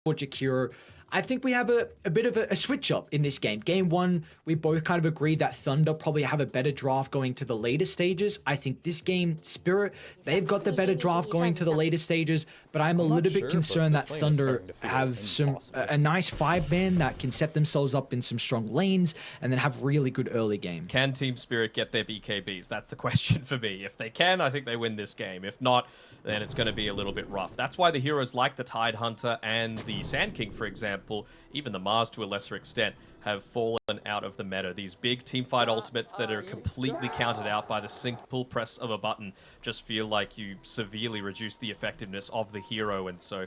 for Jakiro. I think we have a bit of a switch up in this game. Game one, we both kind of agreed that Thunder probably have a better draft going to the later stages. I think this game, Spirit, they've got the better draft going to the later stages, but I'm a little bit concerned that Thunder have a nice 5-man that can set themselves up in some strong lanes and then have really good early game. Can Team Spirit get their BKBs? That's the question for me. If they can, I think they win this game. If not, then it's going to be a little bit rough. That's why the heroes like the Tidehunter and the Sand King, for example, even the Mars to a lesser extent, have fallen out of the meta. These big teamfight ultimates that are completely counted out by the simple press of a button just feel like you severely reduce the effectiveness of the hero. And so,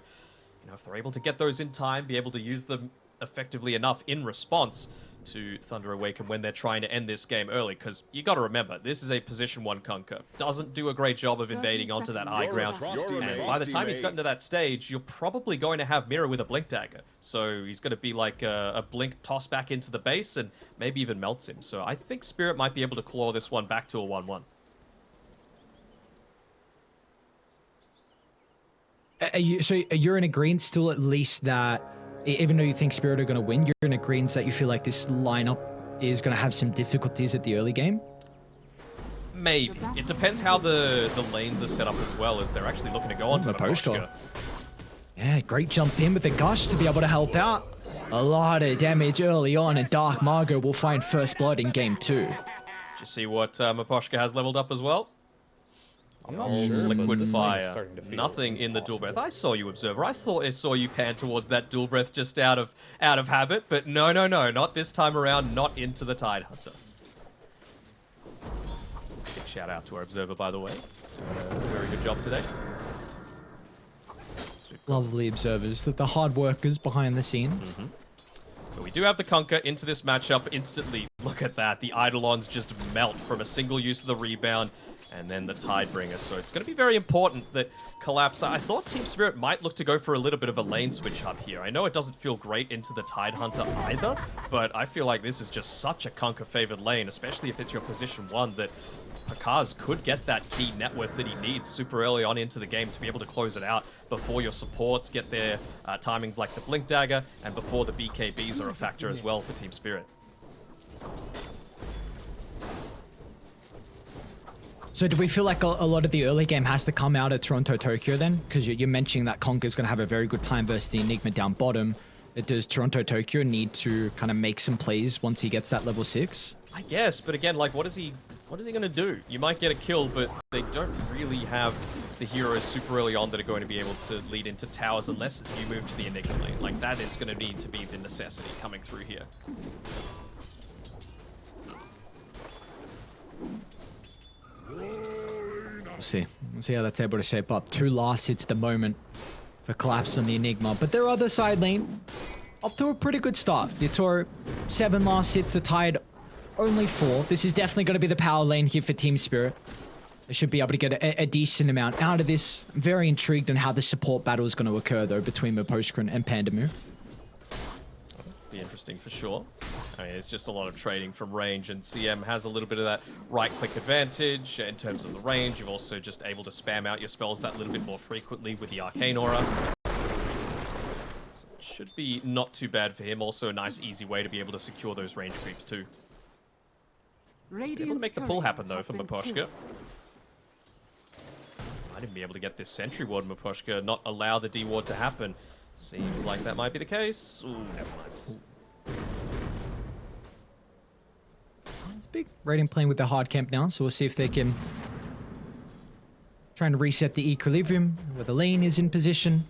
if they're able to get those in time, be able to use them effectively enough in response to Thunder Awaken when they're trying to end this game early, because you got to remember, this is a position 1 Conquer. Doesn't do a great job of invading onto that high ground, and by the time he's gotten to that stage, you're probably going to have Mira with a Blink Dagger. So he's going to be like a Blink toss back into the base and maybe even melts him. So I think Spirit might be able to claw this one back to a 1-1. So you're in agreement still at least that even though you think Spirit are going to win, you're in agreement that you feel like this lineup is going to have some difficulties at the early game? Maybe. It depends how the lanes are set up as well, as they're actually looking to go onto the Maposhka. Yeah, great jump in with the Gush to be able to help out. A lot of damage early on, and Dark Margot will find first blood in game 2. Did you see what Maposhka has leveled up as well? I'm not sure, Liquid Fire. Nothing in the dual breath. I saw you, Observer. I thought I saw you pan towards that dual breath just out of habit, but no, not this time around. Not into the Tidehunter. Big shout out to our Observer, by the way. Doing a very good job today. Lovely observers, the hard workers behind the scenes. But we do have the Conquer into this matchup instantly. Look at that. The Eidolons just melt from a single use of the rebound. And then the Tidebringer. So it's going to be very important that Collapse... I thought Team Spirit might look to go for a little bit of a lane switch up here. I know it doesn't feel great into the Tidehunter either, but I feel like this is just such a Conquer-favored lane, especially if it's your position 1, that Pakaz could get that key net worth that he needs super early on into the game to be able to close it out before your supports get their timings like the Blink Dagger, and before the BKBs are a factor as well for Team Spirit. So do we feel like a lot of the early game has to come out of Toronto Tokyo then? Because you're mentioning that Conker's going to have a very good time versus the Enigma down bottom. Does Toronto Tokyo need to kind of make some plays once he gets that level 6? I guess, but again, like, what is he going to do? You might get a kill, but they don't really have the heroes super early on that are going to be able to lead into towers unless you move to the Enigma lane. Like, that is going to need to be the necessity coming through here. We'll see how that's able to shape up. 2 last hits at the moment for Collapse on the Enigma, but their other side lane off to a pretty good start. The Toro 7 last hits, the Tide only 4. This is definitely going to be the power lane here for Team Spirit. They should be able to get a decent amount out of this. I'm very intrigued on how the support battle is going to occur though between Maposhka and Pandamu. Be interesting for sure. I mean, it's just a lot of trading from range, and CM has a little bit of that right-click advantage in terms of the range. You're also just able to spam out your spells that little bit more frequently with the Arcane Aura. So it should be not too bad for him. Also a nice, easy way to be able to secure those range creeps too. Be able to make the pull happen though for Maposhka. Might even be able to get this Sentry Ward, Maposhka, not allow the D-Ward to happen. Seems like that might be the case. Ooh, never mind. It's big. Radiant playing with the hard camp now, so we'll see if they can try and reset the equilibrium where the lane is in position.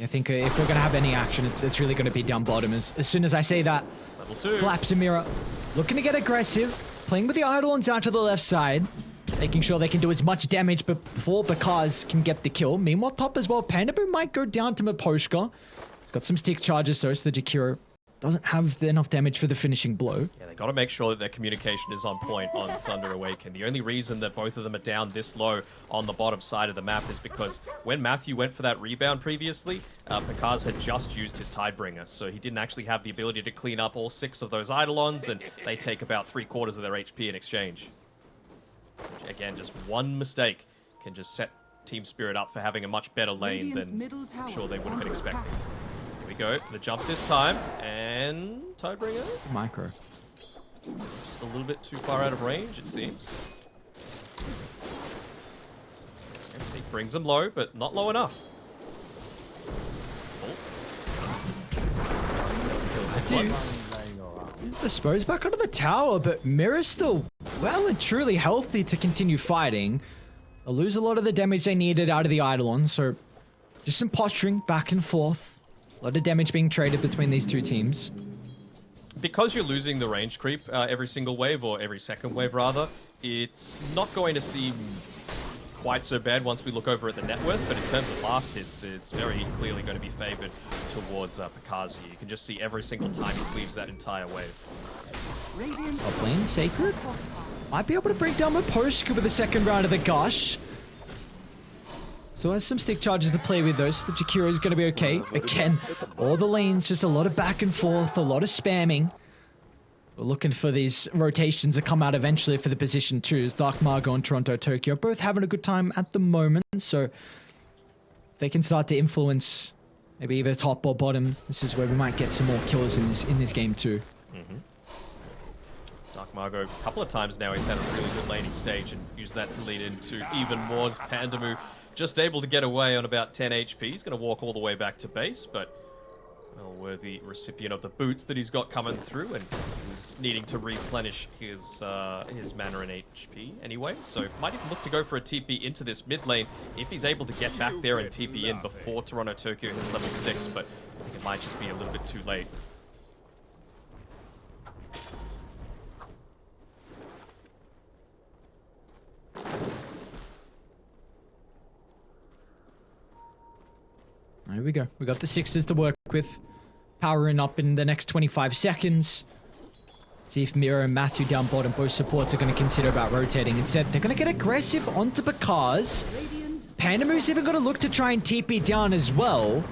I think if we're going to have any action, it's really going to be down bottom. As soon as I say that, Level 2. Collapse and Mira looking to get aggressive, playing with the Eidolons out to the left side, making sure they can do as much damage before Bakaz can get the kill. Meanwhile, top as well, Pandabu might go down to Maposhka. He's got some stick charges, so the Jakiro doesn't have enough damage for the finishing blow. Yeah, they got to make sure that their communication is on point on Thunder Awaken. The only reason that both of them are down this low on the bottom side of the map is because when Matthew went for that rebound previously, Pakaz had just used his Tidebringer, so he didn't actually have the ability to clean up all 6 of those Eidolons, and they take about 3/4 of their HP in exchange. Again, just one mistake can just set Team Spirit up for having a much better lane than I'm sure they would have been expecting. Here we go, the jump this time, and Tidebringer. Micro. Just a little bit too far out of range, it seems. MC brings him low, but not low enough. Disposed back onto the tower, but Mirror's still well and truly healthy to continue fighting. They'll lose a lot of the damage they needed out of the Eidolon, so just some posturing back and forth. A lot of damage being traded between these two teams. Because you're losing the range creep every single wave, or every second wave rather, it's not going to seem quite so bad once we look over at the net worth, but in terms of last hits, it's very clearly going to be favored towards Pakazi. You can just see every single time he cleaves that entire wave. Top lane, Sacred might be able to bring down Maposhka with the second round of the Gush. So has some stick charges to play with those. The Jakiro is going to be okay. Again, all the lanes, just a lot of back and forth, a lot of spamming. We're looking for these rotations to come out eventually for the position twos. Dark Margo and Toronto Tokyo both having a good time at the moment. So if they can start to influence maybe either top or bottom, this is where we might get some more kills in this game too. Dark Margo, a couple of times now, he's had a really good laning stage and used that to lead into even more. Pandamu just able to get away on about 10 HP. He's going to walk all the way back to base, but well-worthy recipient of the boots that he's got coming through, and he's needing to replenish his mana and HP anyway, so might even look to go for a TP into this mid lane if he's able to get back there and TP in before Toronto Tokyo hits level 6, but I think it might just be a little bit too late. Here we go. We got the sixes to work with. Powering up in the next 25 seconds. See if Mira and Matthew down bottom, both supports, are going to consider about rotating. Instead, they're going to get aggressive onto Bakaz. Pandamu's even going to look to try and TP down as well.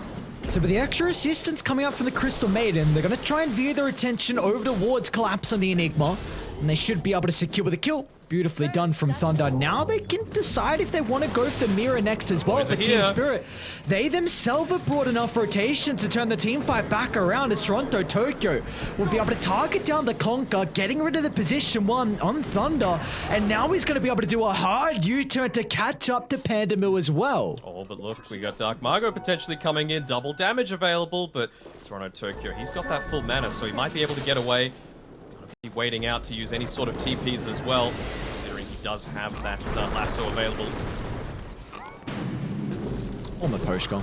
So with the extra assistance coming up from the Crystal Maiden, they're going to try and veer their attention over towards Collapse on the Enigma. And they should be able to secure the kill. Beautifully done from Thunder. Now they can decide if they want to go for the Mira next as well. But Team Spirit, they themselves have brought enough rotation to turn the team fight back around, as Toronto Tokyo will be able to target down the Conquer, getting rid of the position 1 on Thunder. And now he's going to be able to do a hard U-turn to catch up to Pandamu as well. Oh, but look, we got Dark Margo potentially coming in. Double damage available, but Toronto Tokyo, he's got that full mana, so he might be able to get away. Be waiting out to use any sort of TPs as well, considering he does have that lasso available. On the post goal.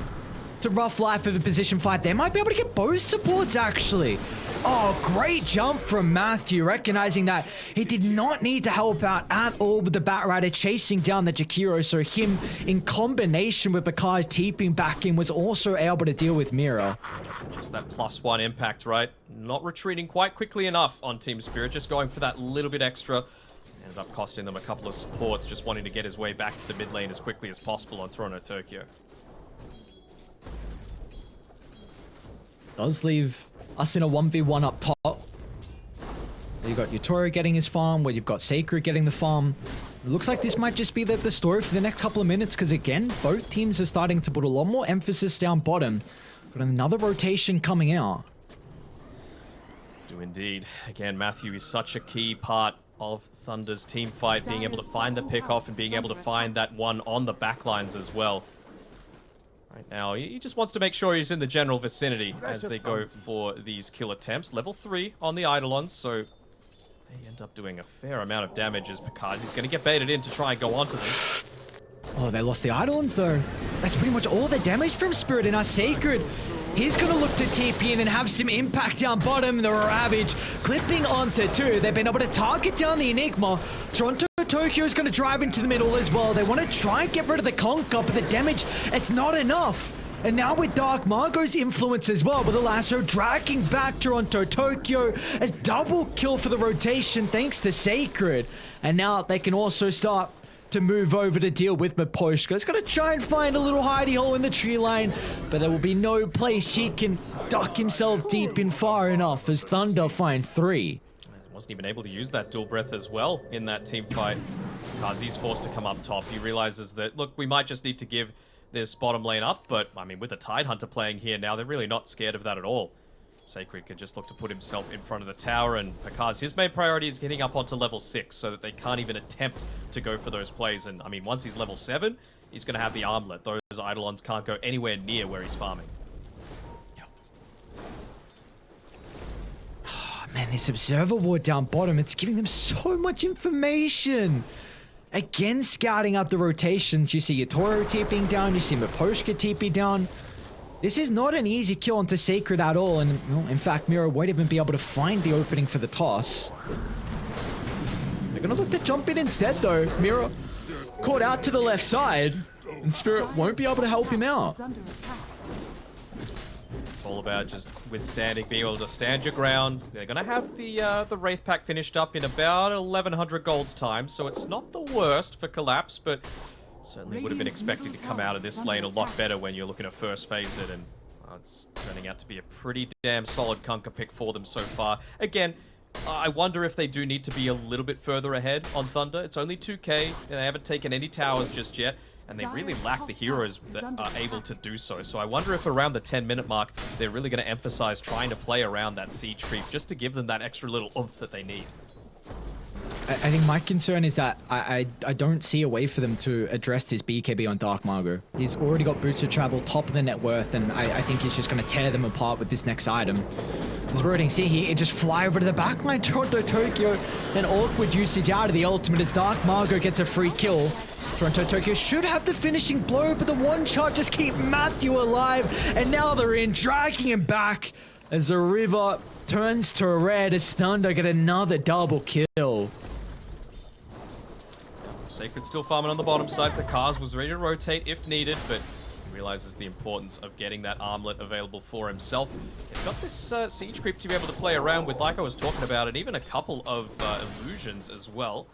It's a rough life of a position fight. They might be able to get both supports, actually. Oh, great jump from Matthew, recognizing that he did not need to help out at all with the Batrider chasing down the Jakiro, so him, in combination with Bakai's TPing back in, was also able to deal with Mira. Just that +1 impact, right? Not retreating quite quickly enough on Team Spirit, just going for that little bit extra. Ended up costing them a couple of supports, just wanting to get his way back to the mid lane as quickly as possible on Toronto Tokyo. Does leave us in a 1v1 up top. You've got Yutora getting his farm, where you've got Sacred getting the farm. It looks like this might just be the story for the next couple of minutes, because again, both teams are starting to put a lot more emphasis down bottom. Got another rotation coming out. Do indeed. Again, Matthew is such a key part of Thunder's team fight, being able to find the pick off and being able to find that one on the backlines as well. Right now, he just wants to make sure he's in the general vicinity as they go for these kill attempts. Level 3 on the Eidolons, so they end up doing a fair amount of damage as Pakazi's going to get baited in to try and go onto them. Oh, they lost the Eidolons though. That's pretty much all the damage from Spirit, and our Sacred, he's going to look to TP in and have some impact down bottom. The Ravage clipping onto 2. They've been able to target down the Enigma. Toronto Tokyo is going to drive into the middle as well. They want to try and get rid of the Conquer, but the damage, it's not enough. And now with Dark Margo's influence as well, with the lasso dragging back Toronto Tokyo. A double kill for the rotation thanks to Sacred. And now they can also start to move over to deal with Maposhka. He's going to try and find a little hidey hole in the tree line, but there will be no place he can duck himself deep in far enough as Thunder find 3. Wasn't even able to use that dual breath as well in that team fight. Kazi's forced to come up top. He realizes that, look, we might just need to give this bottom lane up, but, I mean, with the Tide Hunter playing here now, they're really not scared of that at all. Sacred could just look to put himself in front of the tower, and Hakaz, his main priority is getting up onto level 6 so that they can't even attempt to go for those plays. And, I mean, once he's level 7, he's going to have the armlet. Those Eidolons can't go anywhere near where he's farming. Oh, man, this observer ward down bottom, it's giving them so much information. Again, scouting out the rotations. You see Yatoro TPing down, you see Miposhka TP down. This is not an easy kill onto Sacred at all, and well, in fact, Mira won't even be able to find the opening for the toss. They're gonna look to jump in instead though. Mira caught out to the left side, and Spirit won't be able to help him out. It's all about just withstanding, being able to stand your ground. They're gonna have the Wraith Pack finished up in about 1100 gold's time, so it's not the worst for Collapse, but certainly would have been expecting to come out of this lane a lot better when you're looking to first phase it, and it's turning out to be a pretty damn solid Kunkka pick for them so far. Again, I wonder if they do need to be a little bit further ahead on Thunder. It's only 2k, and they haven't taken any towers just yet, and they really lack the heroes that are able to do so. So I wonder if around the 10-minute mark, they're really going to emphasize trying to play around that siege creep just to give them that extra little oomph that they need. I think my concern is that I don't see a way for them to address this BKB on Dark Margo. He's already got boots of travel, top of the net worth, and I think he's just going to tear them apart with this next item. As we're already seeing here, it just fly over to the backline. Toronto Tokyo, then awkward usage out of the ultimate as Dark Margo gets a free kill. Toronto Tokyo should have the finishing blow, but the one shot just keep Matthew alive, and now they're in, dragging him back as the river turns to red as Thunder get another double kill. Sacred still farming on the bottom side. The Kaz was ready to rotate if needed, but he realizes the importance of getting that armlet available for himself. They've got this siege creep to be able to play around with, like I was talking about, and even a couple of illusions as well.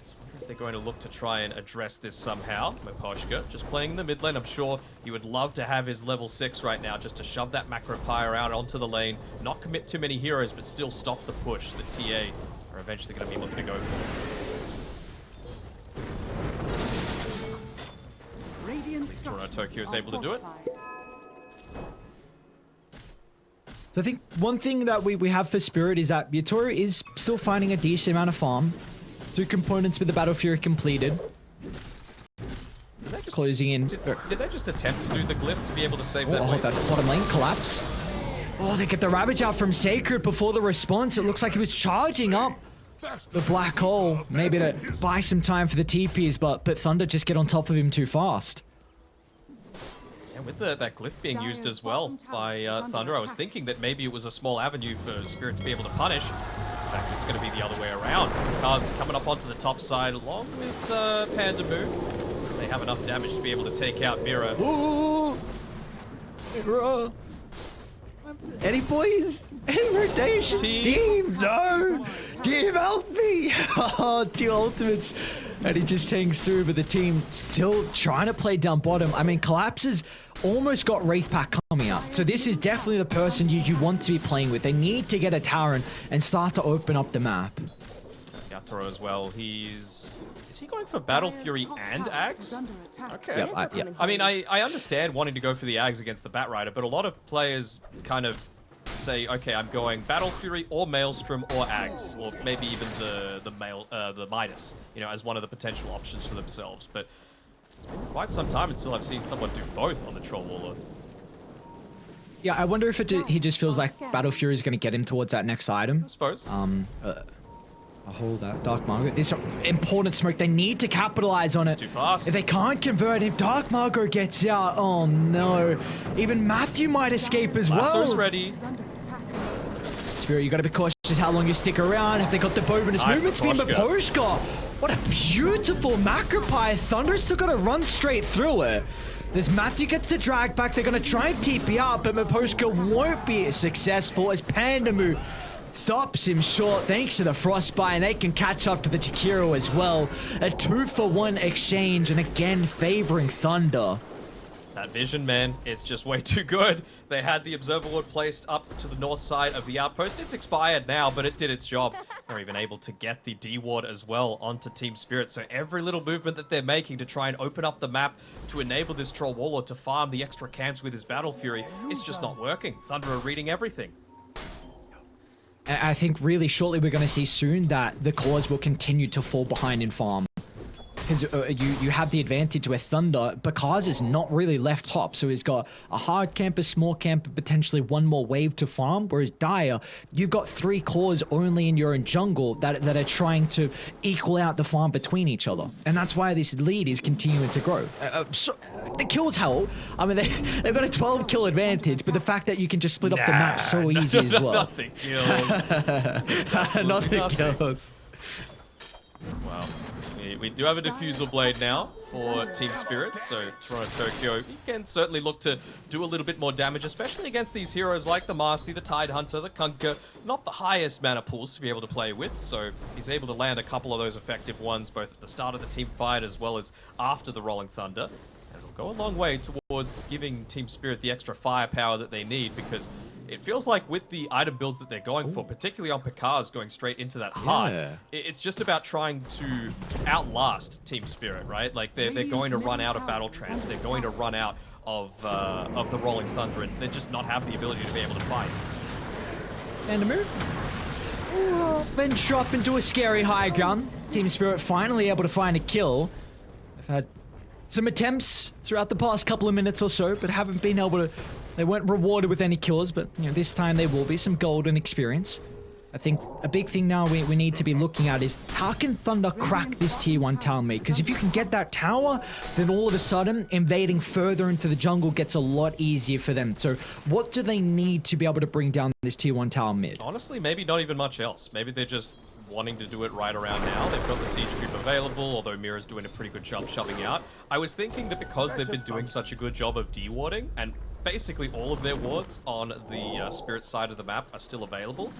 So I wonder if they're going to look to try and address this somehow. Miposhka just playing in the mid lane. I'm sure he would love to have his level 6 right now, just to shove that macro pyre out onto the lane, not commit too many heroes, but still stop the push that TA are eventually going to be looking to go for. At least Toronto Tokyo is able to do it. So I think one thing that we have for Spirit is that Yatoro is still finding a decent amount of farm. 2 components with the Battle Fury completed. Closing in. Did they just attempt to do the glyph to be able to save that? Oh, that bottom lane collapse. Oh, they get the Ravage out from Sacred before the response. It looks like he was charging up the black hole, maybe to buy some time for the TPs, but Thunder just get on top of him too fast. Yeah, with that glyph being used as well by Thunder, I was thinking that maybe it was a small avenue for Spirit to be able to punish. In fact, it's going to be the other way around. Cars coming up onto the top side along with Panda Moo. They have enough damage to be able to take out Mira. Ooh! Mira! Any boys? Any rotation? Team, no! Team, help me! Oh, 2 ultimates. And he just hangs through, but the team still trying to play down bottom. I mean, Collapses almost got Wraith Pack coming up. So this is definitely the person you want to be playing with. They need to get a tower and start to open up the map. Yatoro as well. Is he going for Battle Fury and Ags? Okay. Yeah. I mean, I understand wanting to go for the Ags against the Batrider, but a lot of players kind of say, okay, I'm going Battle Fury or Maelstrom or Ags, or maybe even the Midas, you know, as one of the potential options for themselves. But it's been quite some time until I've seen someone do both on the Troll Waller. Yeah, I wonder if he just feels like Battle Fury is going to get him towards that next item. I suppose. I'll hold that. Dark Margo. This important smoke. They need to capitalize on it. It's too fast. If they can't convert, if Dark Margo gets out, oh no. Even Matthew might escape as well. Lasso's ready. Spirit, you got to be cautious how long you stick around. Have they got the bonus movement speed? Miposhka. What a beautiful macropie. Thunder's still got to run straight through it. As Matthew gets the drag back, they're going to try and TP out, but Miposhka won't be successful as Pandamu stops him short thanks to the frostbite, and they can catch up to the Chikiro as well. A 2-for-1 exchange, and again favoring Thunder. That vision, man, it's just way too good. They had the Observer Ward placed up to the north side of the outpost. It's expired now, but it did its job. They're even able to get the D ward as well onto Team Spirit. So every little movement that they're making to try and open up the map to enable this Troll Warlord to farm the extra camps with his Battle Fury, it's just not working. Thunder are reading everything. I think really shortly we're going to see soon that the cores will continue to fall behind in farm. Because you have the advantage with Thunder, because it's not really left top, so he's got a hard camp, a small camp, and potentially one more wave to farm, whereas Dire, you've got 3 cores only in your jungle that are trying to equal out the farm between each other. And that's why this lead is continuing to grow. The kills help. I mean, they've got a 12 kill advantage, but the fact that you can just split up the map so easy as well. Nothing kills. Nothing kills. Wow. We do have a diffusal blade now for Team Spirit, so Toronto Tokyo, he can certainly look to do a little bit more damage, especially against these heroes like the Marcy, the Tidehunter, the Kunkka, not the highest mana pools to be able to play with, so he's able to land a couple of those effective ones, both at the start of the team fight as well as after the Rolling Thunder. And it'll go a long way towards giving Team Spirit the extra firepower that they need, because it feels like with the item builds that they're going for, particularly on Picard's going straight into that heart, it's just about trying to outlast Team Spirit, right? Like they're going to run out of Battle Trance, they're going to run out of the Rolling Thunder, and they're just not have the ability to be able to fight. And a move. Then drop into a scary high ground. Team Spirit finally able to find a kill. They've had some attempts throughout the past couple of minutes or so, but haven't been able to. They weren't rewarded with any kills, but you know, this time they will be some golden experience. I think a big thing now we need to be looking at is how can Thunder crack this tier 1 tower mid? Because if you can get that tower, then all of a sudden invading further into the jungle gets a lot easier for them. So what do they need to be able to bring down this tier 1 tower mid? Honestly, maybe not even much else. Maybe they're just wanting to do it right around now. They've got the siege creep available, although Mira's doing a pretty good job shoving out. I was thinking that because they've been doing such a good job of de-warding, and basically all of their wards on the Spirit side of the map are still available,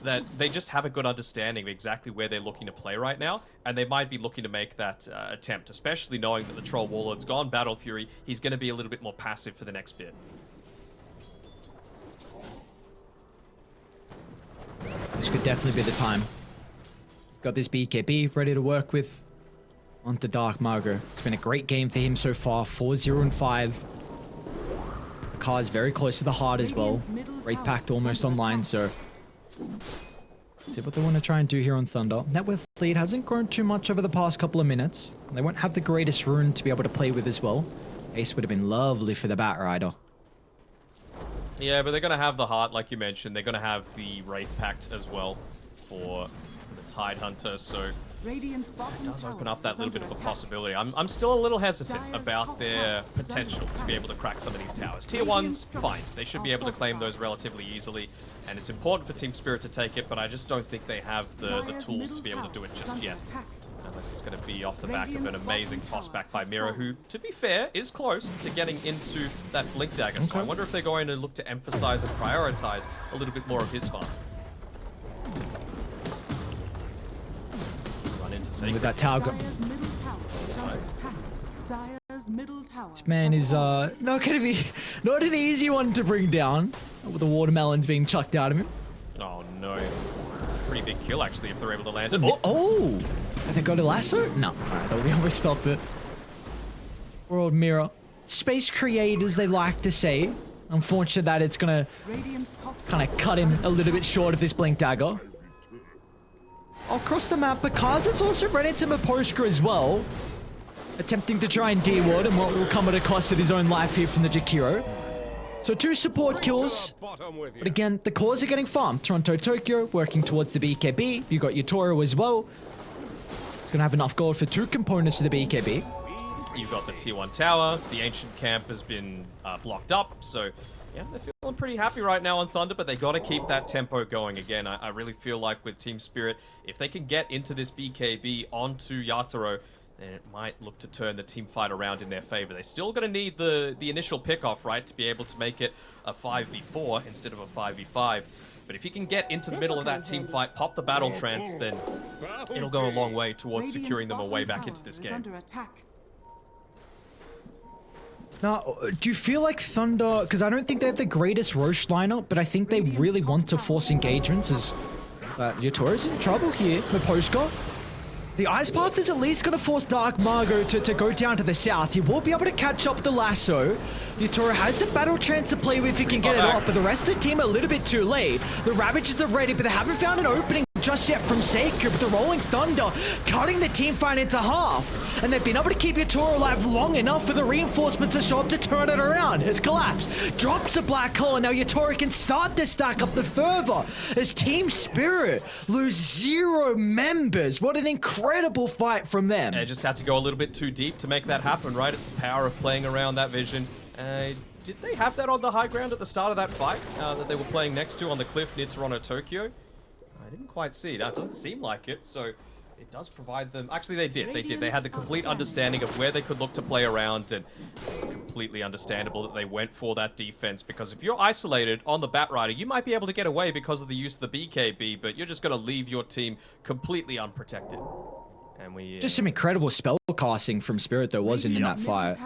that they just have a good understanding of exactly where they're looking to play right now, and they might be looking to make that attempt, especially knowing that the Troll Warlord's gone Battle Fury. He's going to be a little bit more passive for the next bit. This could definitely be the time. Got this BKB ready to work with onto Dark Margo. It's been a great game for him so far, 4-0-5. The car is very close to the heart as well. Wraith Pact almost online, so see what they want to try and do here on Thunder. Net worth lead hasn't grown too much over the past couple of minutes. They won't have the greatest rune to be able to play with as well. Ace would have been lovely for the Bat Rider. Yeah, but they're going to have the heart, like you mentioned. They're going to have the Wraith Pact as well for the Tidehunter, so it does open up that little bit of a possibility. I'm still a little hesitant about their potential to be able to crack some of these towers. Tier 1's fine. They should be able to claim those relatively easily, and it's important for Team Spirit to take it, but I just don't think they have the tools to be able to do it just yet. Unless it's going to be off the back of an amazing toss back by Mira, who, to be fair, is close to getting into that Blink Dagger. So I wonder if they're going to look to emphasize and prioritize a little bit more of his farm. Run into Sacred. With that tower. This man is not going to be not an easy one to bring down with the watermelons being chucked out of him. Oh no. Pretty big kill actually if they're able to land it. Oh! Have they got a lasso? No. Alright, they'll be able to stop it. Poor old Mira. Space creators, they like to say. Unfortunate that it's gonna kind of cut him a little bit short of this Blink Dagger. Across the map, because it's also run into Maposhka as well. Attempting to try and de-ward, and what will come at a cost of his own life here from the Jakiro. So 2 support kills, but again, the cores are getting farmed. Toronto Tokyo working towards the BKB. You got your Toro as well. It's going to have enough gold for 2 components to the BKB. You've got the tier 1 tower. The ancient camp has been blocked up, so yeah, they're feeling pretty happy right now on Thunder, but they got to keep that tempo going again. I really feel like with Team Spirit, if they can get into this BKB onto Yatoro, then it might look to turn the team fight around in their favor. They're still going to need the initial pick-off, right, to be able to make it a 5v4 instead of a 5v5. But if you can get into the middle of that team fight, pop the battle trance, then it'll go a long way towards securing them a way back into this game. Now, do you feel like Thunder, because I don't think they have the greatest Roche lineup, but I think they really want to force engagements as But Yatora's in trouble here. Maposhka. The Ice Path is at least going to force Dark Margot to go down to the south. He will be able to catch up the lasso. Yatora has the battle trance to play with if he can get it off, but the rest of the team are a little bit too late. The Ravages are ready, but they haven't found an opening just yet from Sacred, but the Rolling Thunder cutting the team fight into half. And they've been able to keep Yatora alive long enough for the reinforcements to show up to turn it around. His collapse drops the black hole, and now Yatora can start to stack up the fervor as Team Spirit lose 0 members. What an incredible fight from them. They just had to go a little bit too deep to make that happen, right? It's the power of playing around that vision. Did they have that on the high ground at the start of that fight that they were playing next to on the cliff near Toronto, Tokyo? I didn't quite see. That doesn't seem like it, so it does provide them... Actually, they did. They had the complete understanding of where they could look to play around, and completely understandable that they went for that defense, because if you're isolated on the Batrider, you might be able to get away because of the use of the BKB, but you're just going to leave your team completely unprotected. And we... Just some incredible spell casting from Spirit there wasn't in that fight.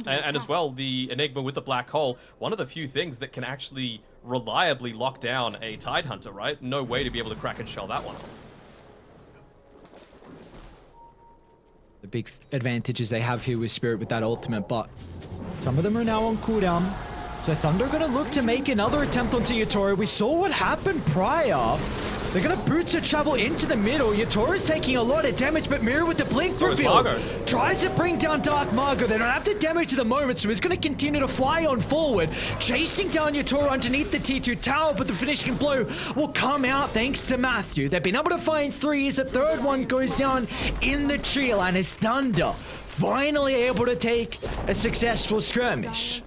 And as well, the Enigma with the black hole, one of the few things that can actually reliably lock down a Tidehunter, right? No way to be able to crack and shell that one off. The big advantages they have here with Spirit with that ultimate, but some of them are now on cooldown. So Thunder are going to look to make another attempt onto Yatora. We saw what happened prior. They're going to boots to travel into the middle. Yatora's taking a lot of damage, but Mirror with the blink reveal tries to bring down Dark Margot. They don't have the damage at the moment, so he's going to continue to fly on forward, chasing down Yatora underneath the T2 tower, but the finishing blow will come out thanks to Matthew. They've been able to find 3 as the third one goes down in the tree line as Thunder finally able to take a successful skirmish.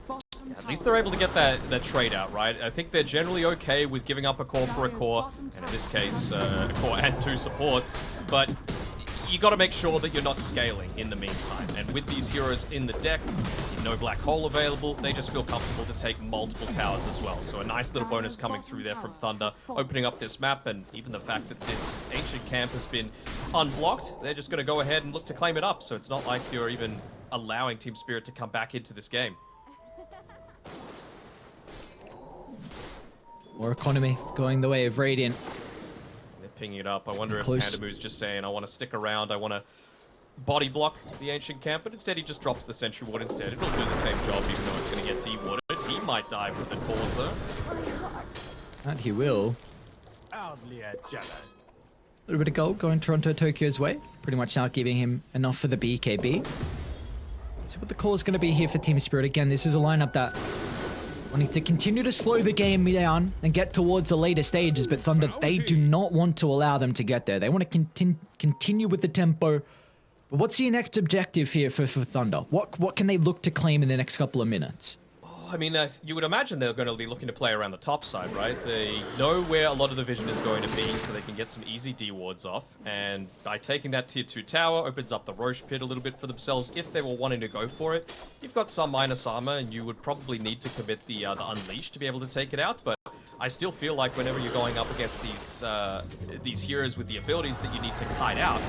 At least they're able to get that trade out, right? I think they're generally okay with giving up a core for a core, and in this case, a core and 2 supports, but you got to make sure that you're not scaling in the meantime. And with these heroes in the deck, no black hole available, they just feel comfortable to take multiple towers as well. So a nice little bonus coming through there from Thunder, opening up this map, and even the fact that this ancient camp has been unblocked, they're just going to go ahead and look to claim it up. So it's not like you're even allowing Team Spirit to come back into this game. More economy going the way of Radiant. They're pinging it up. I wonder if Pandamu's just saying, I want to stick around, I want to body block the ancient camp, but instead he just drops the sentry ward instead. It'll do the same job even though it's going to get de-warded. He might die from the cause though. And he will. A little bit of gold going Toronto Tokyo's way. Pretty much now giving him enough for the BKB. See what the call is going to be here for Team Spirit. Again, this is a lineup that wanting to continue to slow the game down and get towards the later stages, but Thunder, they do not want to allow them to get there. They want to continue with the tempo. But what's the next objective here for Thunder? What can they look to claim in the next couple of minutes? I mean, you would imagine they're going to be looking to play around the top side, right? They know where a lot of the vision is going to be, so they can get some easy D-wards off. And by taking that tier 2 tower, opens up the Roche pit a little bit for themselves if they were wanting to go for it. You've got some minus armor, and you would probably need to commit the Unleash to be able to take it out. But I still feel like whenever you're going up against these heroes with the abilities that you need to kite out,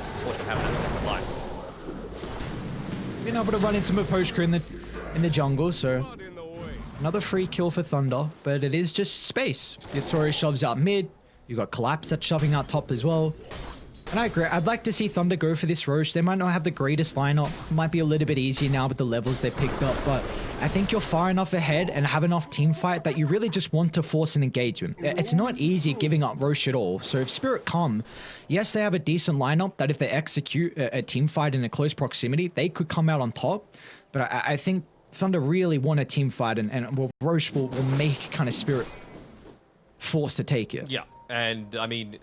it's important to have that second life. Being able to run into Maposhka in the jungle, so another free kill for Thunder, but it is just space. Yatori shoves out mid. You got Collapse that's shoving out top as well. And I agree. I'd like to see Thunder go for this Roche. They might not have the greatest lineup. Might be a little bit easier now with the levels they picked up, but I think you're far enough ahead and have enough team fight that you really just want to force an engagement. It's not easy giving up Roche at all. So if Spirit come, yes, they have a decent lineup that if they execute a team fight in a close proximity, they could come out on top. But I think Thunder really want a team fight, and Roche will make kind of Spirit forced to take it. Yeah, and I mean,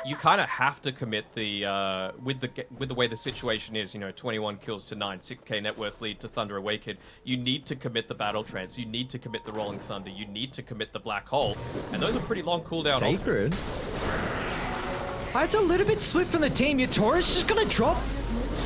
you kind of have to commit the with the way the situation is. You know, 21 kills to 9, 6k net worth lead to Thunder Awaken. You need to commit the Battle Trance. You need to commit the Rolling Thunder. You need to commit the Black Hole, and those are pretty long cooldown. Sacred. It's a little bit split from the team. Yatora's just gonna drop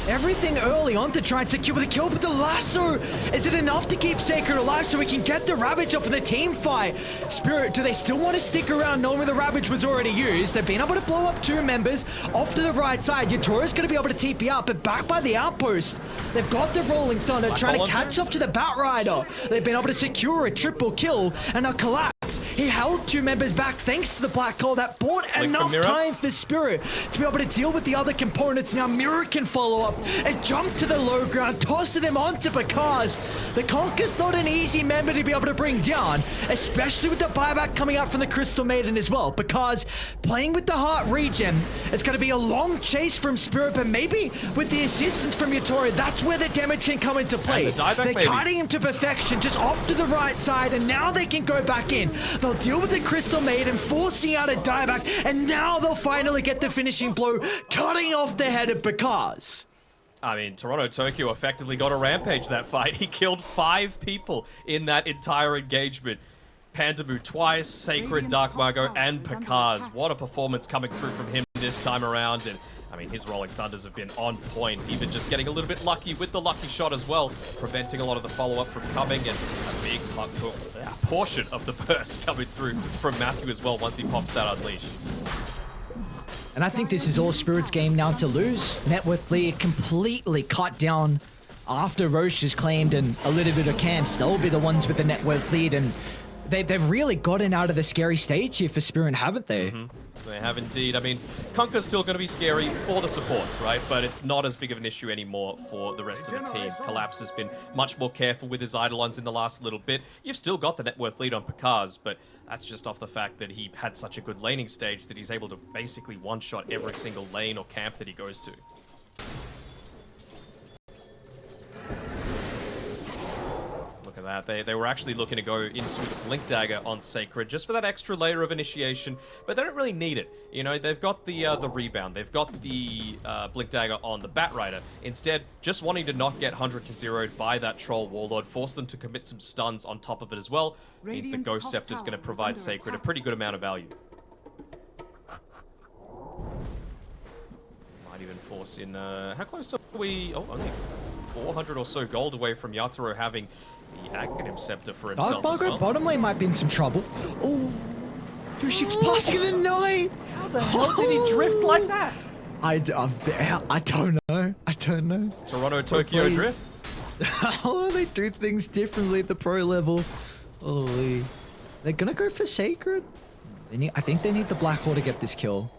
everything early on to try and secure the kill, but the lasso, is it enough to keep Sacred alive so we can get the Ravage up for the team fight? Spirit, do they still want to stick around knowing the Ravage was already used? They've been able to blow up 2 members off to the right side. Yatora's going to be able to TP out, but back by the outpost, they've got the Rolling Thunder trying to catch up to the Batrider. They've been able to secure a triple kill, and a Collapse He held 2 members back thanks to the black hole that bought enough time for Spirit to be able to deal with the other components. Now Mirror can follow up and jump to the low ground, tossing him onto Bakaz. The Conquer's not an easy member to be able to bring down, especially with the buyback coming out from the Crystal Maiden as well, because playing with the Heart regen, it's going to be a long chase from Spirit, but maybe with the assistance from Yatori, that's where the damage can come into play. They're cutting him to perfection, just off to the right side, and now they can go back in. They'll deal with the Crystal Maiden, forcing out a dieback, and now they'll finally get the finishing blow, cutting off the head of Bakaz. I mean, Toronto Tokyo effectively got a rampage that fight. He killed 5 people in that entire engagement. Pandamu twice, Sacred, Dark Margot, and Bakaz. What a performance coming through from him this time around. And I mean, his Rolling Thunders have been on point, even just getting a little bit lucky with the lucky shot as well, preventing a lot of the follow-up from coming, and a big portion of the burst coming through from Matthew as well once he pops that Unleash. And I think this is all Spirit's game now to lose. Net worth lead completely cut down after Roche is claimed, and a little bit of camps. They'll be the ones with the net worth lead, and they've really gotten out of the scary stage here for Spirit, haven't they? They have indeed. I mean, Kunkka's still going to be scary for the supports, right? But it's not as big of an issue anymore for the rest of the team. Collapse has been much more careful with his Eidolons in the last little bit. You've still got the net worth lead on Bakaz, but that's just off the fact that he had such a good laning stage that he's able to basically one-shot every single lane or camp that he goes to. Look at that. They were actually looking to go into the Blink Dagger on Sacred just for that extra layer of initiation, but they don't really need it. You know, they've got the rebound, they've got the Blink Dagger on the Batrider. Instead, just wanting to not get 100 to 0'd by that Troll Warlord, force them to commit some stuns on top of it as well, means the Ghost Scepter is going to provide Sacred a pretty good amount of value. Might even force in, how close are we? Oh, only 400 or so gold away from Yatoro having the Aghanim Scepter for himself as well. Bottom lane might be in some trouble. Oh, 2 ships passing in the night. How the hell did he drift like that? I don't know. I don't know. Toronto Tokyo drift? Oh, they do things differently at the pro level. Holy. They're gonna go for Sacred. I think they need the Black Hole to get this kill.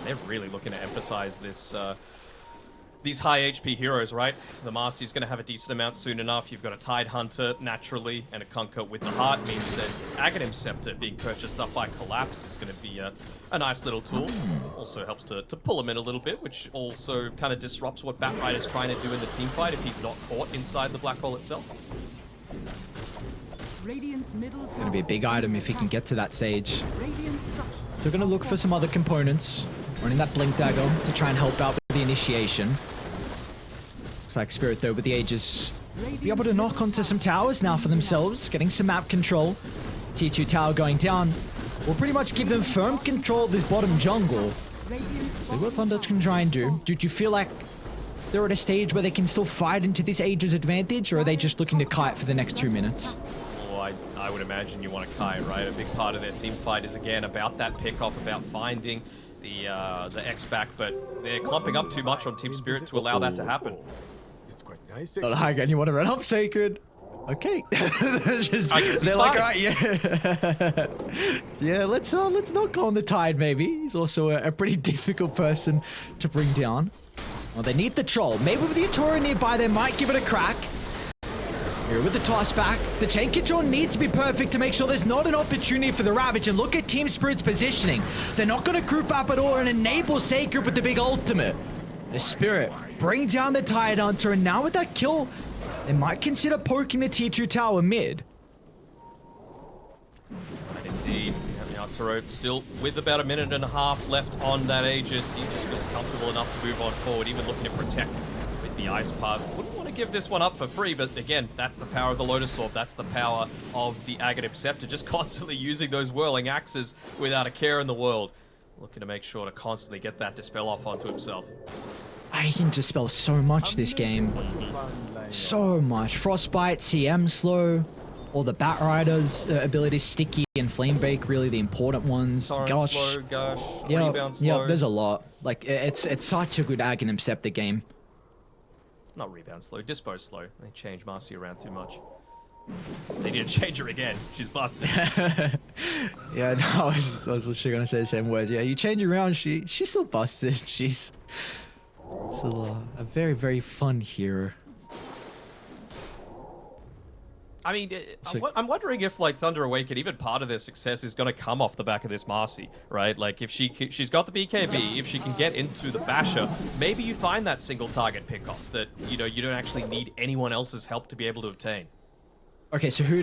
They're really looking to emphasize this, these high HP heroes, right? The Marcy's going to have a decent amount soon enough. You've got a Tide Hunter, naturally, and a Kunkka with the Heart means that Aghanim Scepter being purchased up by Collapse is going to be a nice little tool. Also helps to pull him in a little bit, which also kind of disrupts what Batrider's trying to do in the team fight if he's not caught inside the Black Hole itself. It's going to be a big item if he can get to that stage. So we're going to look for some other components. Running that Blink Dagger to try and help out with the initiation. Looks like Spirit, though, with the Aegis, be able to knock onto some towers now for themselves, getting some map control. Tier 2 tower going down will pretty much give them firm control of this bottom jungle. See what Thunder can try and do. Do you feel like they're at a stage where they can still fight into this Aegis advantage, or are they just looking to kite for the next 2 minutes? Well, I would imagine you want to kite, right? A big part of their team fight is, again, about that pick-off, about finding the X-back, but they're clumping up too much on Team Spirit to allow that to happen. It's quite nice. Oh, hi again, you want to run up, Sacred? Okay. I guess they're like, all right, yeah. Yeah, let's not go on the Tide, maybe. He's also a pretty difficult person to bring down. Well, they need the Troll. Maybe with the Yatori nearby, they might give it a crack. Here with the toss back, the chain control needs to be perfect to make sure there's not an opportunity for the Ravage. And look at Team Spirit's positioning. They're not going to group up at all and enable Sacred with the big ultimate. The Spirit bring down the Tide Hunter, and now with that kill, they might consider poking the Tier 2 tower mid. Indeed. Yatoro still with about 1.5 minutes left on that Aegis. He just feels comfortable enough to move on forward, even looking to protect with the Ice Path. Wouldn't want to give this one up for free, but again, that's the power of the Lotus Orb. That's the power of the Aghanim Scepter, just constantly using those whirling axes without a care in the world. Looking to make sure to constantly get that Dispel off onto himself. I can dispel so much this game. So much. Frostbite, CM slow, all the Batriders abilities, Sticky and Flame Break, really the important ones. Torrent slow, Gush, Rebound slow. Yeah, there's a lot. Like, it's such a good Aghanim Scepter game. Not rebound slow, dispo slow. They changed Marcy around too much. They need to change her again. She's busted. Yeah, no, I was literally gonna say the same words. Yeah, you change around, she's still busted. She's still a very, very fun hero. I mean, I'm wondering if like Tundra Awaken, even part of their success is going to come off the back of this Marcy, right? Like if she's got the BKB, if she can get into the Basher, maybe you find that single target pickoff that you don't actually need anyone else's help to be able to obtain. Okay, so who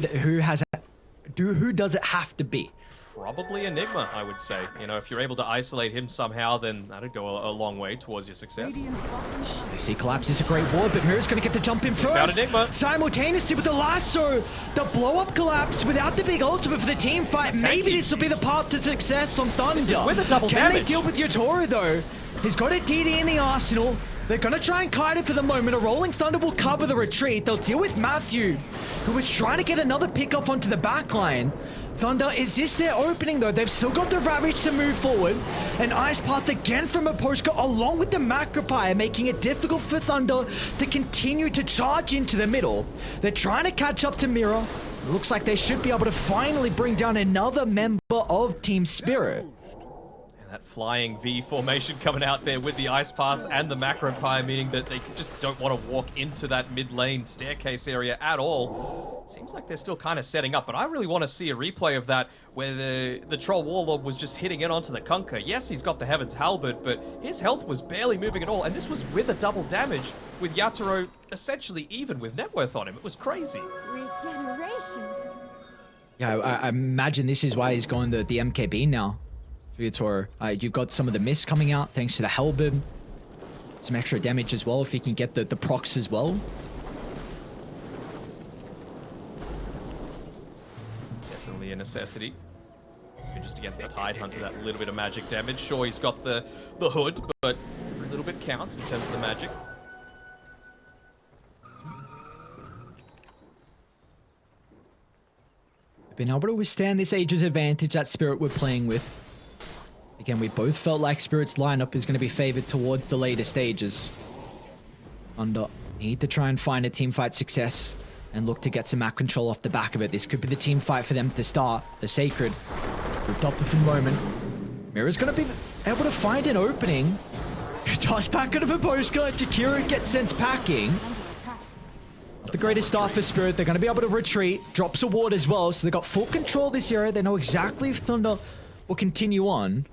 does it have to be? Probably Enigma, I would say. You know, if you're able to isolate him somehow, then that'd go a long way towards your success. They see Collapse is a great ward, but Mira's going to get the jump in first. Found Enigma. Simultaneously with the lasso, the blow-up Collapse without the big ultimate for the team fight. Maybe this will be the path to success on Thunder. This is with a double Can damage. they deal with Yotoro, though? He's got a DD in the arsenal. They're going to try and kite it for the moment. A Rolling Thunder will cover the retreat. They'll deal with Matthew, who is trying to get another pick off onto the backline. Thunder, is this their opening though? They've still got the Ravage to move forward. An Ice Path again from Aposhka along with the Macropire, making it difficult for Thunder to continue to charge into the middle. They're trying to catch up to Mira. Looks like they should be able to finally bring down another member of Team Spirit. That flying V formation coming out there with the Ice Pass and the Macropire, meaning that they just don't want to walk into that mid lane staircase area at all. Seems like they're still kind of setting up, but I really want to see a replay of that where the Troll Warlord was just hitting in onto the Kunkka. Yes, he's got the Heaven's Halberd, but his health was barely moving at all, and this was with a double damage with Yatoro essentially even with net worth on him. It was crazy. Regeneration. Yeah, I imagine this is why he's going the MKB now. Yotoro. You've got some of the mist coming out thanks to the Halberd. Some extra damage as well if he can get the procs as well. Definitely a necessity. Even just against the Tide Hunter, that little bit of magic damage. Sure, he's got the hood, but every little bit counts in terms of the magic. Been able to withstand this Aegis advantage that Spirit we're playing with. Again, we both felt like Spirit's lineup is going to be favored towards the later stages. Thunder need to try and find a teamfight success and look to get some map control off the back of it. This could be the team fight for them to start. The Sacred grouped up for the moment. Mira's going to be able to find an opening. Toss back out of a Aposhka. Jakiro gets sent packing. The greatest start for Spirit. They're going to be able to retreat. Drops a ward as well, so they got full control this area. They know exactly if Thunder will continue on.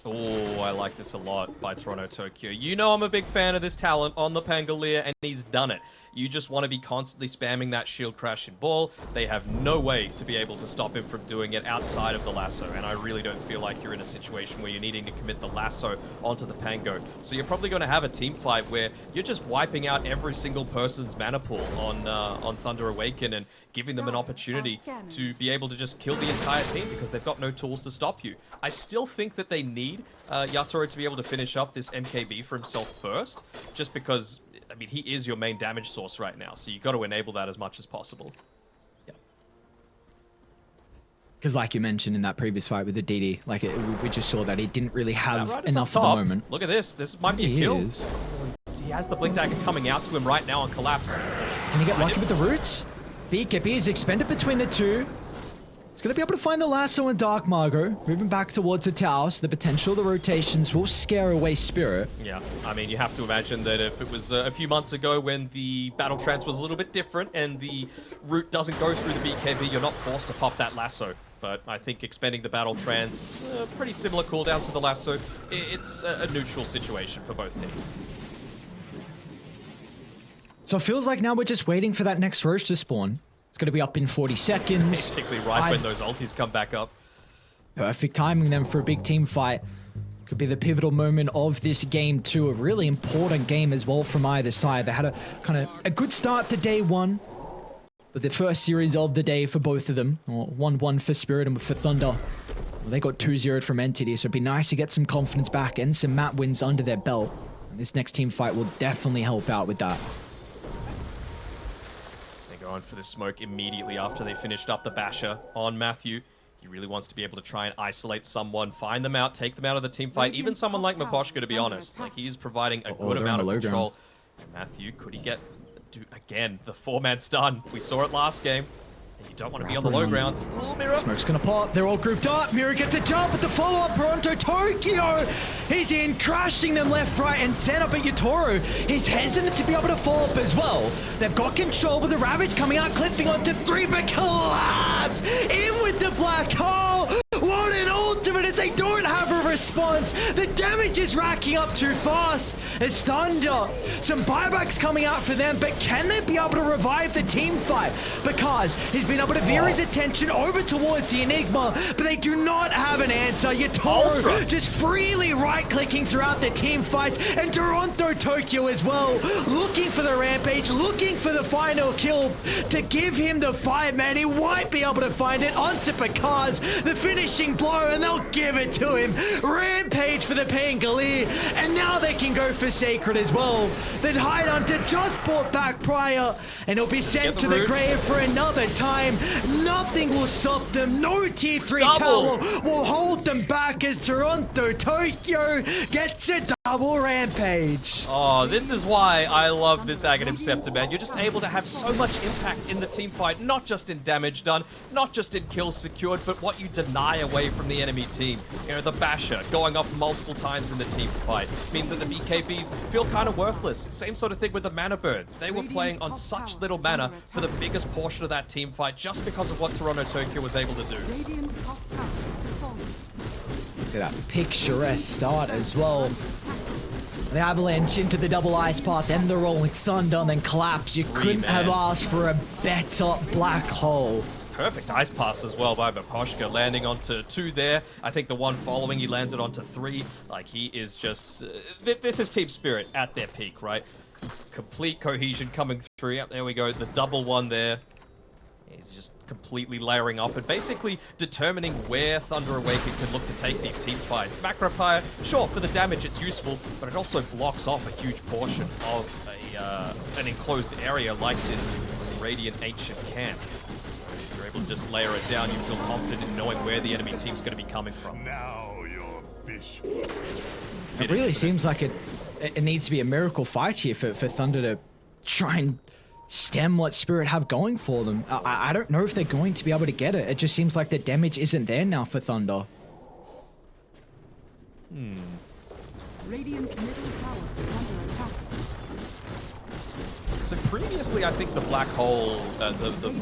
Oh, I like this a lot by Toronto Tokyo. You know I'm a big fan of this talent on the Pangolier, and he's done it. You just want to be constantly spamming that shield crash and ball. They have no way to be able to stop him from doing it outside of the lasso, and I really don't feel like you're in a situation where you're needing to commit the lasso onto the Pango. So you're probably going to have a team fight where you're just wiping out every single person's mana pool on Thunder Awaken and giving them an opportunity to be able to just kill the entire team because they've got no tools to stop you. I still think that they need Yatoro to be able to finish up this MKB for himself first, just because, I mean, he is your main damage source right now, so you've got to enable that as much as possible. Yeah. Because like you mentioned in that previous fight with the DD, like we just saw that he didn't really have enough at the moment. Look at this. This might be a kill. He has the Blink Dagger coming out to him right now on Collapse. Can he get lucky with the roots? BKB is expended between the two. He's going to be able to find the lasso and Dark Margot, moving back towards the tower, so the potential of the rotations will scare away Spirit. Yeah, I mean, you have to imagine that if it was a few months ago when the battle trance was a little bit different and the route doesn't go through the BKB, you're not forced to pop that lasso. But I think expending the battle trance, pretty similar cooldown to the lasso. It's a neutral situation for both teams. So it feels like now we're just waiting for that next Roche to spawn. It's going to be up in 40 seconds. Basically right when those ultis come back up. Perfect timing then for a big team fight. Could be the pivotal moment of this game too. A really important game as well from either side. They had a good start to day one. But the first series of the day for both of them. 1-1 for Spirit and for Thunder. Well, they got 2-0 from Entity, so it'd be nice to get some confidence back and some map wins under their belt. And this next team fight will definitely help out with that. Going for the smoke immediately after they finished up the basher on Matthew. He really wants to be able to try and isolate someone, find them out, take them out of the team fight. Even someone like Miposhka, to be honest. Like, he is providing a good amount of control. Matthew, could he get... again, the 4-man stun. We saw it last game. And you don't want to be on the low ground. Oh, Mira. Smoke's gonna pop. They're all grouped up. Mira gets a jump with the follow-up. Toronto Tokyo. He's in, crashing them left, right, and center. But Yatoro, he's hesitant to be able to fall up as well. They've got control with the Ravage coming out, clipping onto 3, but collapse in with the black hole. What an ultimate as they don't have a response. The damage is racking up too fast as Thunder. Some buybacks coming out for them, but can they be able to revive the team fight? Because he's been able to veer his attention over towards the Enigma, but they do not have an answer. Yatoro just freely right-clicking throughout the team fights, and Toronto Tokyo as well, looking for the rampage, looking for the final kill to give him the fight, man. He won't be able to find it onto Picard's, the finishing blow, and they'll give it to him. Rampage for the Pangolier, and now they can go for Sacred as well. The Tidehunter just brought back prior, and he'll be sent to the grave for another time. Nothing will stop them. No tier 3 tower will hold them back as Toronto Tokyo gets a double rampage. Oh, this is why I love this Aghanim Scepter, man. You're just able to have so much impact in the team fight, not just in damage done, not just in kills secured, but what you deny away from the enemy team. You know, the Basher going off multiple times in the team fight means that the BKBs feel kind of worthless. Same sort of thing with the Mana Burn. They were playing on such little mana for the biggest portion of that team fight just because of what Toronto Tokyo was able to do. Look at that picturesque start as well. The Avalanche into the double ice path, then the Rolling Thunder, and then collapse. You couldn't have asked for a better black hole. Perfect ice pass as well by Vaposhka, landing onto 2 there. I think the one following, he landed onto 3. Like, he is just... this is team spirit at their peak, right? Complete cohesion coming through. Yep, there we go. The double one there. He's just completely layering off and basically determining where Thunder Awaken can look to take these team fights. Macro Pyre, sure, for the damage it's useful, but it also blocks off a huge portion of an enclosed area like this Radiant Ancient Camp. So you're able to just layer it down, you feel confident in knowing where the enemy team's going to be coming from. Now your fish. It really seems like it needs to be a miracle fight here for Thunder to try and stem what Spirit have going for them. I don't know if they're going to be able to get it. It just seems like the damage isn't there now for Thunder. Radiant's middle tower is under attack. So previously, I think the Black Hole, the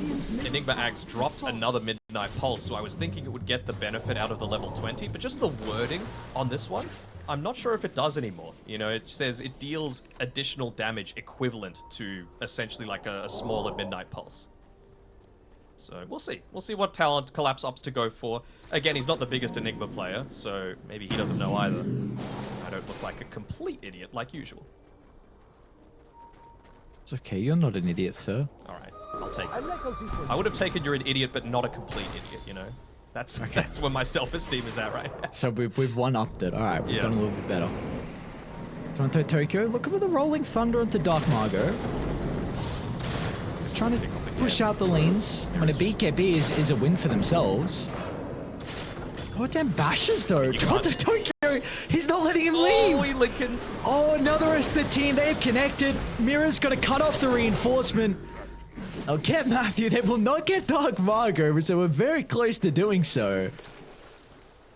Enigma Axe dropped another Midnight Pulse, so I was thinking it would get the benefit out of the level 20, but just the wording on this one, I'm not sure if it does anymore. You know, it says it deals additional damage equivalent to essentially like a smaller Midnight Pulse. So we'll see. We'll see what talent Collapse opts to go for. Again, he's not the biggest Enigma player, so maybe he doesn't know either. I don't look like a complete idiot like usual. It's okay, you're not an idiot, sir. Alright, I'll take it. I would have taken you're an idiot, but not a complete idiot, you know? That's where my self-esteem is at right now. So we've one-upped it. Alright, we've done a little bit better. Toronto Tokyo, looking for the Rolling Thunder into Dark Margot. Trying to push out the lanes when a BKB is a win for themselves. Goddamn bashes though. Toronto Tokyo, he's not letting him leave. Oh, he Lincoln. Oh, another rest of the team. They've connected. Mira's got to cut off the reinforcement. They'll get Matthew. They will not get Dark Margot, so we're very close to doing so.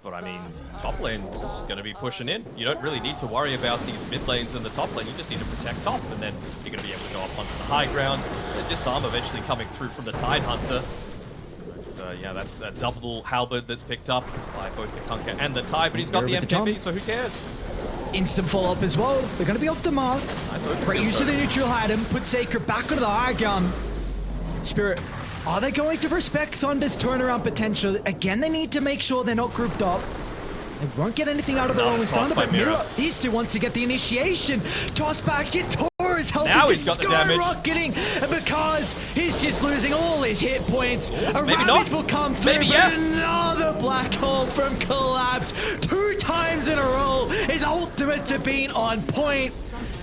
But I mean, top lane's going to be pushing in. You don't really need to worry about these mid lanes in the top lane. You just need to protect top, and then you're going to be able to go up onto the high ground. The disarm eventually coming through from the Tidehunter. But yeah, that's a double halberd that's picked up by both the Kunkka and the Tide, but he's got the MKB, so who cares? Instant follow-up as well. They're going to be off the mark. Nice Great use of the neutral item. Put Sacred back onto the high ground. Spirit, are they going to respect Thunder's turnaround potential? Again, they need to make sure they're not grouped up. They won't get anything out of the Rolling Thunder, but Mira, these two wants to get the initiation. Toss back, Yatoro is helping now to he's got the damage. skyrocketing. And because he's just losing all his hit points. A maybe Ravage not. will come through, Maybe but yes. another black hole from Collapse. 2 times in a row. His ultimate to be on point.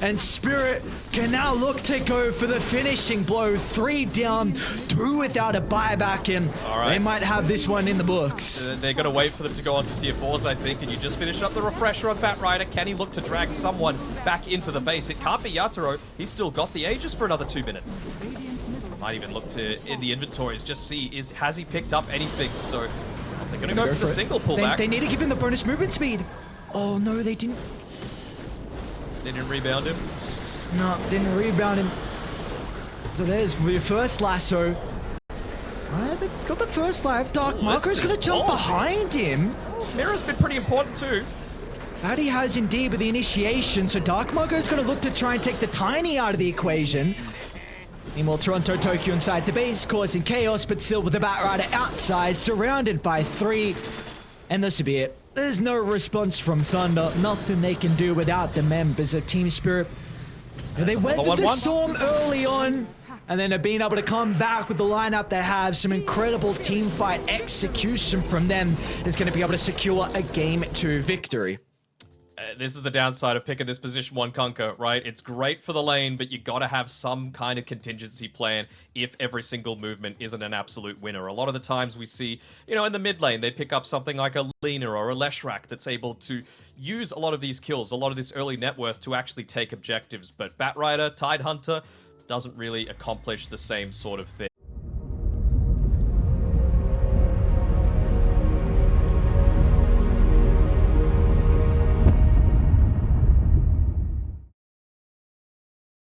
And Spirit can now look to go for the finishing blow. 3 down, 2 without a buyback, and right. they might have this one in the books. They're going to wait for them to go on to tier 4s, I think, and you just finish up the refresher on Batrider. Can he look to drag someone back into the base? It can't be Yatoro. He's still got the Aegis for another 2 minutes. Might even look to, in the inventories, just see, has he picked up anything? So they're going to go for the single pullback. They need to give him the bonus movement speed. Oh, no, they didn't. They didn't rebound him. No, didn't rebound him. So there's the first lasso. Alright, they got the first life. Dark Marco's gonna jump behind him. Mirror's been pretty important too. Addy has indeed with the initiation, so Dark Marco's gonna look to try and take the Tiny out of the equation. Meanwhile, Toronto, Tokyo inside the base, causing chaos, but still with the Batrider outside, surrounded by 3. And this will be it. There's no response from Thunder. Nothing they can do without the members of Team Spirit. They went to the Storm early on, and then have been able to come back with the lineup they have. Some incredible team fight execution from them is going to be able to secure a Game 2 victory. This is the downside of picking this position 1 conquer, right? It's great for the lane, but you got to have some kind of contingency plan if every single movement isn't an absolute winner. A lot of the times we see, you know, in the mid lane, they pick up something like a Lina or a Leshrac that's able to use a lot of these kills, a lot of this early net worth to actually take objectives. But Batrider, Tidehunter, doesn't really accomplish the same sort of thing.